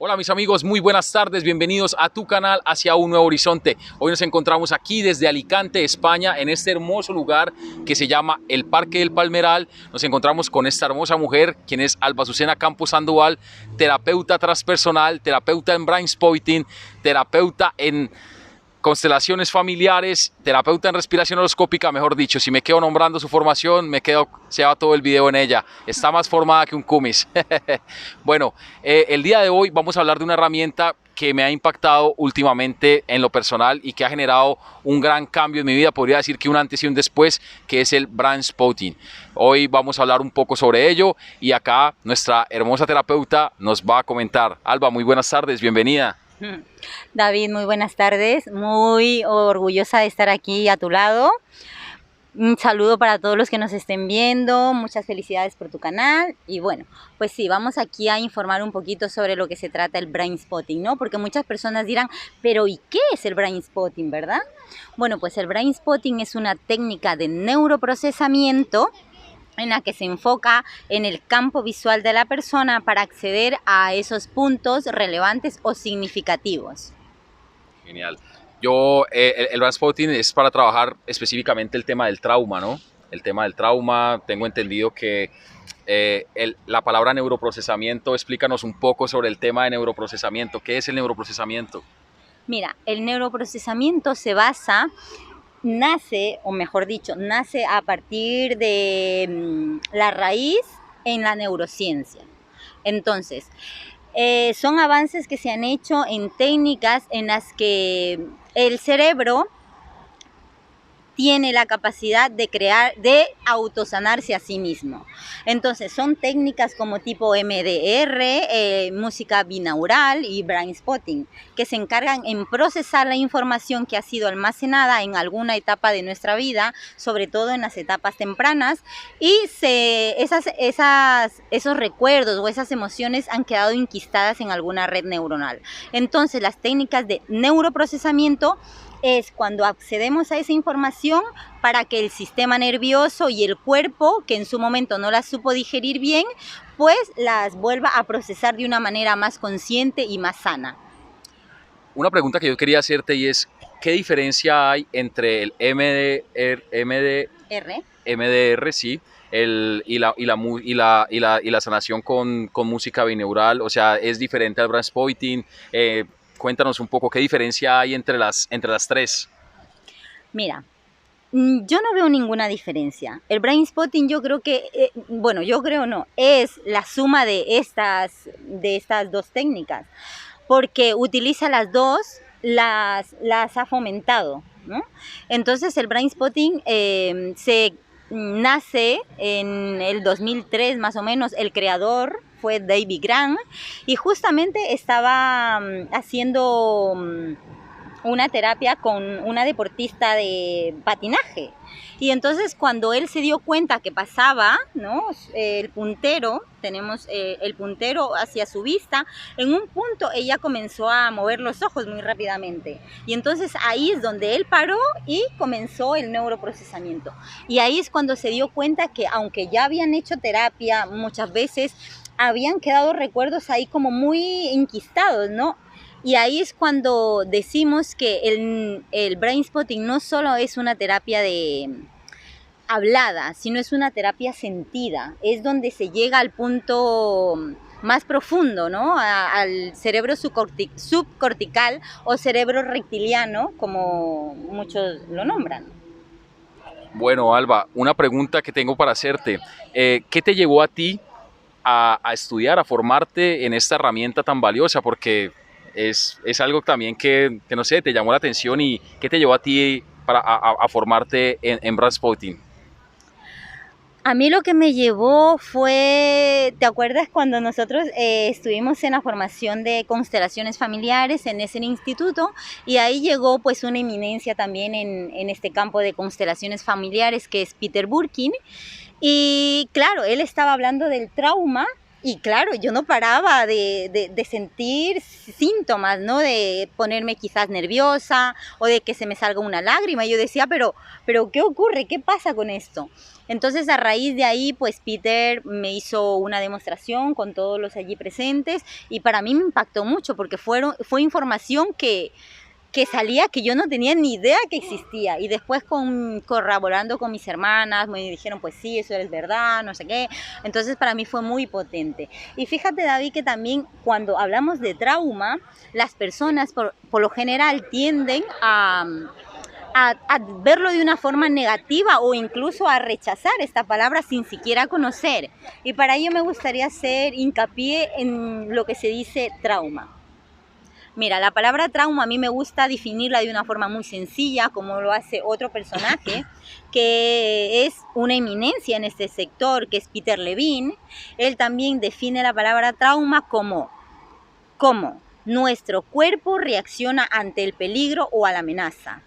Hola mis amigos, muy buenas tardes, bienvenidos a tu canal Hacia un Nuevo Horizonte. Hoy nos encontramos aquí desde Alicante, España, en este hermoso lugar que se llama el Parque del Palmeral. Nos encontramos con esta hermosa mujer, quien es Alba Azucena Campos Sandoval, terapeuta transpersonal, terapeuta en Brainspotting, terapeuta en constelaciones familiares, terapeuta en respiración holoscópica. Mejor dicho, si me quedo nombrando su formación, se va todo el video en ella. Está más formada que un kumis. Bueno, el día de hoy vamos a hablar de una herramienta que me ha impactado últimamente en lo personal y que ha generado un gran cambio en mi vida, podría decir que un antes y un después, que es el Brainspotting. Hoy vamos a hablar un poco sobre ello y acá nuestra hermosa terapeuta nos va a comentar. Alba, muy buenas tardes, bienvenida. David, muy buenas tardes, muy orgullosa de estar aquí a tu lado. Un saludo para todos los que nos estén viendo, muchas felicidades por tu canal y bueno, pues sí, vamos aquí a informar un poquito sobre lo que se trata el Brainspotting, ¿no? Porque muchas personas dirán, pero ¿y qué es el Brainspotting, verdad? Bueno, pues el Brainspotting es una técnica de neuroprocesamiento en la que se enfoca en el campo visual de la persona para acceder a esos puntos relevantes o significativos. Genial. El Brainspotting es para trabajar específicamente el tema del trauma, ¿no? El tema del trauma, tengo entendido que la palabra neuroprocesamiento, explícanos un poco sobre el tema de neuroprocesamiento. ¿Qué es el neuroprocesamiento? Mira, el neuroprocesamiento nace a partir de la raíz en la neurociencia. Entonces, son avances que se han hecho en técnicas en las que el cerebro tiene la capacidad de autosanarse a sí mismo. Entonces son técnicas como tipo MDR, música binaural y Brainspotting, que se encargan en procesar la información que ha sido almacenada en alguna etapa de nuestra vida, sobre todo en las etapas tempranas, y esos recuerdos o esas emociones han quedado enquistadas en alguna red neuronal. Entonces las técnicas de neuroprocesamiento es cuando accedemos a esa información para que el sistema nervioso y el cuerpo, que en su momento no las supo digerir bien, pues las vuelva a procesar de una manera más consciente y más sana. Una pregunta que yo quería hacerte y es, ¿qué diferencia hay entre el MDR, sí, y la sanación con música binaural? O sea, ¿es diferente al Brainspotting? Cuéntanos un poco qué diferencia hay entre las tres. Mira, yo no veo ninguna diferencia. El Brainspotting yo creo que, es la suma de estas dos técnicas, porque utiliza las dos, las ha fomentado, ¿no? Entonces el Brainspotting se nace en el 2003 más o menos. El creador fue David Grant y justamente estaba haciendo una terapia con una deportista de patinaje. Y entonces cuando él se dio cuenta que pasaba, ¿no?, el puntero, tenemos el puntero hacia su vista, en un punto ella comenzó a mover los ojos muy rápidamente. Y entonces ahí es donde él paró y comenzó el neuroprocesamiento. Y ahí es cuando se dio cuenta que aunque ya habían hecho terapia muchas veces, habían quedado recuerdos ahí como muy enquistados, ¿no? Y ahí es cuando decimos que el Brainspotting no solo es una terapia hablada, sino es una terapia sentida. Es donde se llega al punto más profundo, ¿no? Al cerebro subcortical o cerebro reptiliano, como muchos lo nombran. Bueno, Alba, una pregunta que tengo para hacerte. ¿Qué te llevó a ti a estudiar, a formarte en esta herramienta tan valiosa? Porque es algo también que, no sé, te llamó la atención. ¿Y qué te llevó a ti a formarte en Brainspotting? A mí lo que me llevó fue, ¿te acuerdas cuando nosotros estuvimos en la formación de constelaciones familiares en ese instituto? Y ahí llegó pues una eminencia también en este campo de constelaciones familiares, que es Peter Burkin. Y claro, él estaba hablando del trauma. Y claro, yo no paraba de sentir síntomas, ¿no? De ponerme quizás nerviosa o de que se me salga una lágrima. Y yo decía, pero ¿qué ocurre? ¿Qué pasa con esto? Entonces a raíz de ahí, pues Peter me hizo una demostración con todos los allí presentes y para mí me impactó mucho porque fue información que salía que yo no tenía ni idea que existía. Y después corroborando con mis hermanas, me dijeron, pues sí, eso es verdad, no sé qué. Entonces para mí fue muy potente. Y fíjate, David, que también cuando hablamos de trauma, las personas por lo general tienden a verlo de una forma negativa o incluso a rechazar esta palabra sin siquiera conocer. Y para ello me gustaría hacer hincapié en lo que se dice trauma. Mira, la palabra trauma a mí me gusta definirla de una forma muy sencilla, como lo hace otro personaje, que es una eminencia en este sector, que es Peter Levine. Él también define la palabra trauma como nuestro cuerpo reacciona ante el peligro o a la amenaza.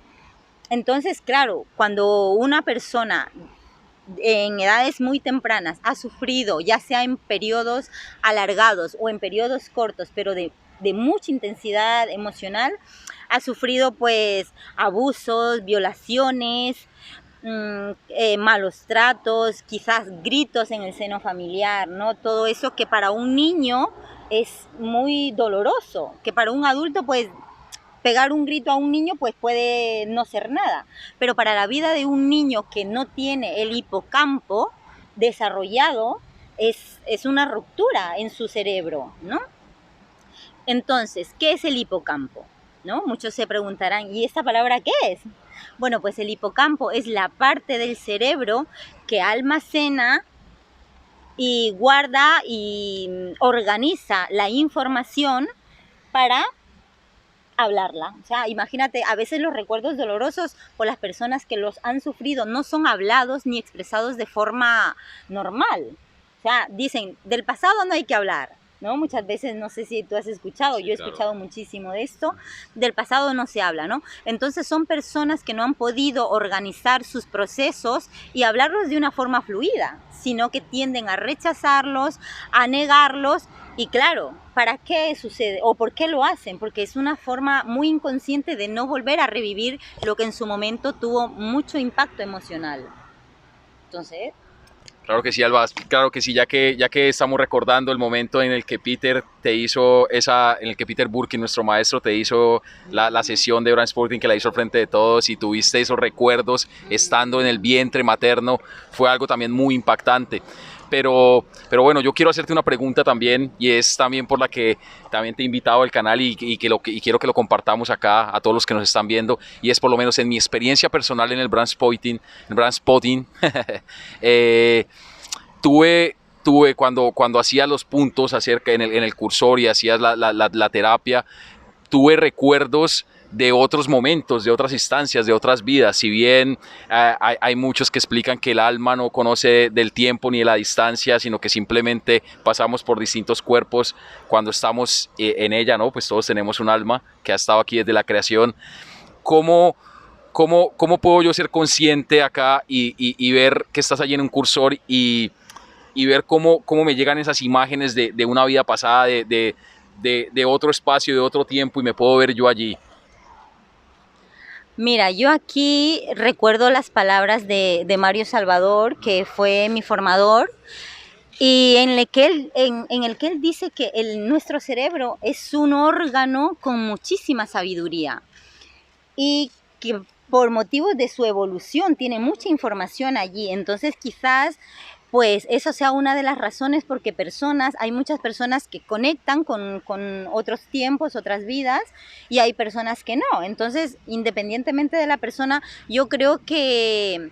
Entonces, claro, cuando una persona en edades muy tempranas ha sufrido, ya sea en periodos alargados o en periodos cortos, pero de mucha intensidad emocional, ha sufrido pues abusos, violaciones, malos tratos, quizás gritos en el seno familiar, ¿no? Todo eso que para un niño es muy doloroso, que para un adulto pues pegar un grito a un niño pues puede no ser nada, pero para la vida de un niño que no tiene el hipocampo desarrollado es una ruptura en su cerebro, ¿no? Entonces, ¿qué es el hipocampo? ¿No? Muchos se preguntarán, ¿y esta palabra qué es? Bueno, pues el hipocampo es la parte del cerebro que almacena y guarda y organiza la información para hablarla. O sea, imagínate, a veces los recuerdos dolorosos por las personas que los han sufrido no son hablados ni expresados de forma normal. O sea, dicen, del pasado no hay que hablar, ¿no? Muchas veces, no sé si tú has escuchado, Sí, yo he claro. escuchado muchísimo de esto, del pasado no se habla, ¿no? Entonces son personas que no han podido organizar sus procesos y hablarlos de una forma fluida, sino que tienden a rechazarlos, a negarlos. Y claro, ¿para qué sucede o por qué lo hacen? Porque es una forma muy inconsciente de no volver a revivir lo que en su momento tuvo mucho impacto emocional. Entonces, Claro que sí, Alba, claro que sí, ya que estamos recordando el momento en el que Peter te hizo en el que Peter Burke, nuestro maestro, te hizo la sesión de Brand Sporting, que la hizo al frente de todos, y tuviste esos recuerdos estando en el vientre materno, fue algo también muy impactante. Pero bueno, yo quiero hacerte una pregunta también, y es también por la que también te he invitado al canal y quiero que lo compartamos acá a todos los que nos están viendo, y es por lo menos en mi experiencia personal en el Brand Spotting, tuve cuando hacía los puntos en el cursor y hacías la terapia, tuve recuerdos de otros momentos, de otras instancias, de otras vidas. Si bien hay muchos que explican que el alma no conoce del tiempo ni de la distancia, sino que simplemente pasamos por distintos cuerpos cuando estamos en ella, ¿no? Pues todos tenemos un alma que ha estado aquí desde la creación. ¿Cómo puedo yo ser consciente acá y ver que estás allí en un cursor y ver cómo me llegan esas imágenes de una vida pasada, de otro espacio, de otro tiempo, y me puedo ver yo allí? mira, yo aquí recuerdo las palabras de Mario Salvador, que fue mi formador, y en el que él dice que nuestro cerebro es un órgano con muchísima sabiduría y que por motivos de su evolución tiene mucha información allí. Entonces quizás pues eso sea una de las razones porque hay muchas personas que conectan con otros tiempos, otras vidas, y hay personas que no. Entonces, independientemente de la persona, yo creo que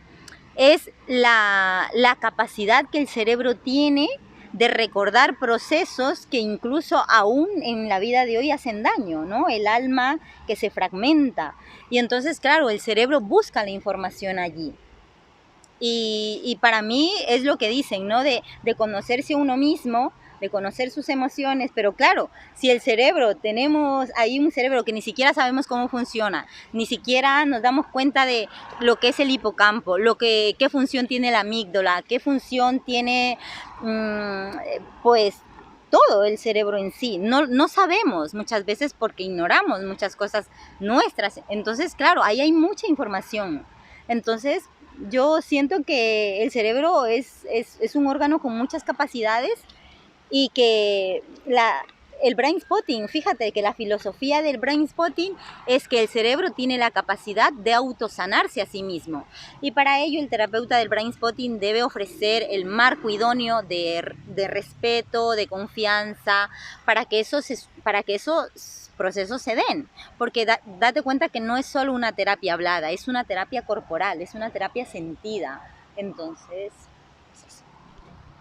es la capacidad que el cerebro tiene de recordar procesos que incluso aún en la vida de hoy hacen daño, ¿no? El alma que se fragmenta. Y entonces, claro, el cerebro busca la información allí. Y para mí es lo que dicen, ¿no? De conocerse uno mismo, de conocer sus emociones, pero claro, si el cerebro, tenemos ahí un cerebro que ni siquiera sabemos cómo funciona, ni siquiera nos damos cuenta de lo que es el hipocampo, qué función tiene la amígdala, qué función tiene, pues, todo el cerebro en sí. No sabemos muchas veces porque ignoramos muchas cosas nuestras. Entonces, claro, ahí hay mucha información. Entonces, Yo siento que el cerebro es un órgano con muchas capacidades y que el brain spotting, fíjate que la filosofía del brain spotting es que el cerebro tiene la capacidad de autosanarse a sí mismo. Y para ello el terapeuta del brain spotting debe ofrecer el marco idóneo de respeto, de confianza, para que esos procesos se den. Porque date cuenta que no es solo una terapia hablada, es una terapia corporal, es una terapia sentida. Entonces...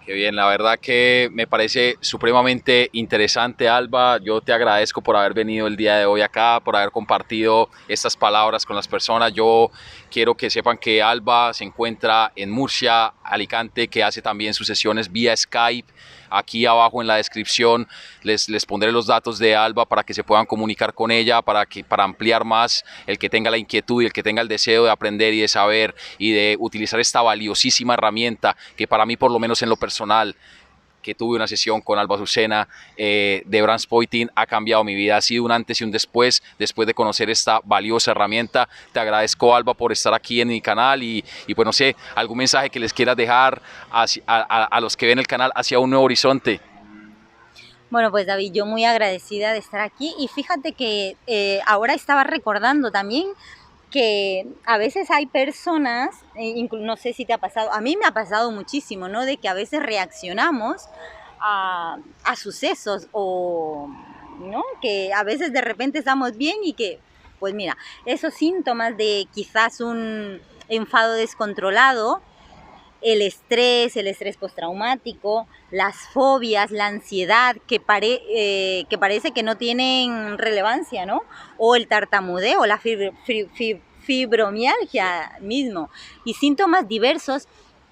Qué bien, la verdad que me parece supremamente interesante, Alba. Yo te agradezco por haber venido el día de hoy acá, por haber compartido estas palabras con las personas. Yo quiero que sepan que Alba se encuentra en Murcia, Alicante, que hace también sus sesiones vía Skype. Aquí abajo en la descripción les pondré los datos de Alba para que se puedan comunicar con ella, para ampliar más, el que tenga la inquietud y el que tenga el deseo de aprender y de saber y de utilizar esta valiosísima herramienta que para mí, por lo menos en lo personal, que tuve una sesión con Alba Azucena de Brain Spotting, ha cambiado mi vida, ha sido un antes y un después de conocer esta valiosa herramienta. Te agradezco, Alba, por estar aquí en mi canal y pues no sé, algún mensaje que les quieras dejar a los que ven el canal hacia un nuevo horizonte. Bueno, pues David, yo muy agradecida de estar aquí y fíjate que ahora estaba recordando también que a veces hay personas, no sé si te ha pasado, a mí me ha pasado muchísimo, ¿no? De que a veces reaccionamos a sucesos o, ¿no? Que a veces de repente estamos bien y que, pues mira, esos síntomas de quizás un enfado descontrolado, el estrés postraumático, las fobias, la ansiedad, que parece que no tienen relevancia, ¿no? O el tartamudeo, la fibromialgia mismo, y síntomas diversos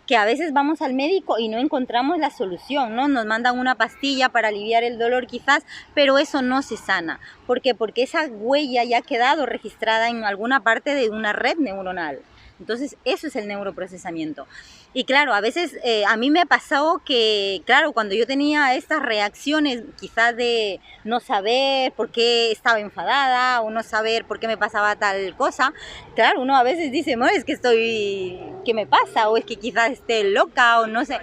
que a veces vamos al médico y no encontramos la solución, ¿no? Nos mandan una pastilla para aliviar el dolor quizás, pero eso no se sana. ¿Por qué? Porque esa huella ya ha quedado registrada en alguna parte de una red neuronal. Entonces, eso es el neuroprocesamiento. Y claro, a veces a mí me ha pasado que, claro, cuando yo tenía estas reacciones quizás de no saber por qué estaba enfadada o no saber por qué me pasaba tal cosa, claro, uno a veces dice, no, es que ¿qué me pasa? O es que quizás esté loca o no sé.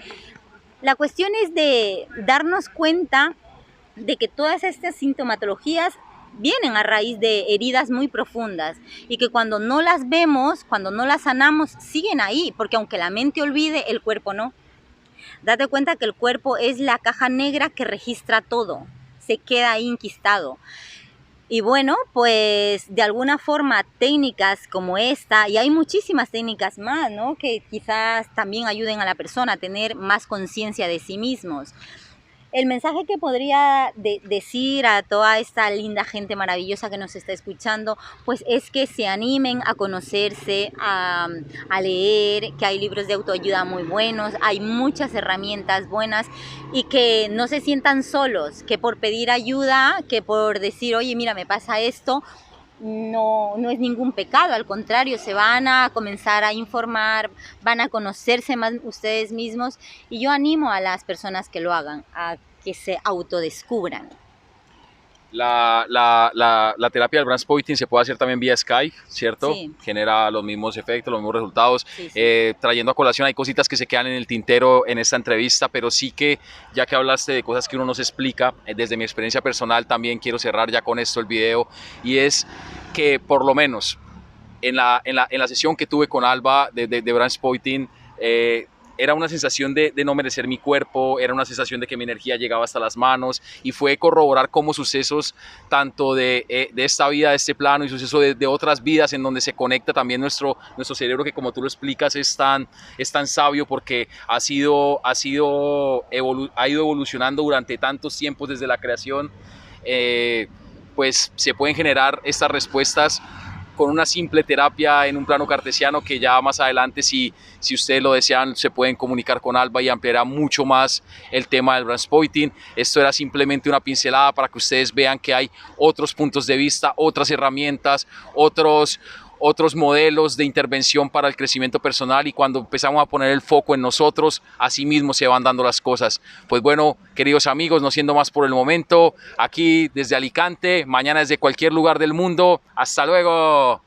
La cuestión es de darnos cuenta de que todas estas sintomatologías vienen a raíz de heridas muy profundas y que cuando no las vemos, cuando no las sanamos, siguen ahí, porque aunque la mente olvide, el cuerpo no. Date cuenta que el cuerpo es la caja negra que registra todo, se queda ahí inquistado. Y bueno, pues de alguna forma técnicas como esta, y hay muchísimas técnicas más, ¿no? Que quizás también ayuden a la persona a tener más conciencia de sí mismos. El mensaje que podría decir a toda esta linda gente maravillosa que nos está escuchando, pues es que se animen a conocerse, a leer, que hay libros de autoayuda muy buenos, hay muchas herramientas buenas y que no se sientan solos, que por pedir ayuda, que por decir, oye, mira, me pasa esto, no es ningún pecado, al contrario, se van a comenzar a informar, van a conocerse más ustedes mismos y yo animo a las personas que lo hagan, a que se autodescubran. La terapia del Brain Spotting se puede hacer también vía Skype, ¿cierto? Sí. Genera los mismos efectos, los mismos resultados. Sí, sí. Trayendo a colación, hay cositas que se quedan en el tintero en esta entrevista, pero sí que, ya que hablaste de cosas que uno nos explica, desde mi experiencia personal también quiero cerrar ya con esto el video, y es que por lo menos en la sesión que tuve con Alba de Brain Spotting, era una sensación de no merecer mi cuerpo, era una sensación de que mi energía llegaba hasta las manos y fue corroborar cómo sucesos tanto de esta vida, de este plano y sucesos de otras vidas en donde se conecta también nuestro cerebro, que como tú lo explicas es tan sabio porque ha ido evolucionando durante tantos tiempos desde la creación, pues se pueden generar estas respuestas con una simple terapia en un plano cartesiano, que ya más adelante, si ustedes lo desean, se pueden comunicar con Alba y ampliará mucho más el tema del Brain Spotting. Esto era simplemente una pincelada para que ustedes vean que hay otros puntos de vista, otras herramientas, otros modelos de intervención para el crecimiento personal, y cuando empezamos a poner el foco en nosotros, así mismo se van dando las cosas. Pues bueno, queridos amigos, no siendo más por el momento, aquí desde Alicante, mañana desde cualquier lugar del mundo. ¡Hasta luego!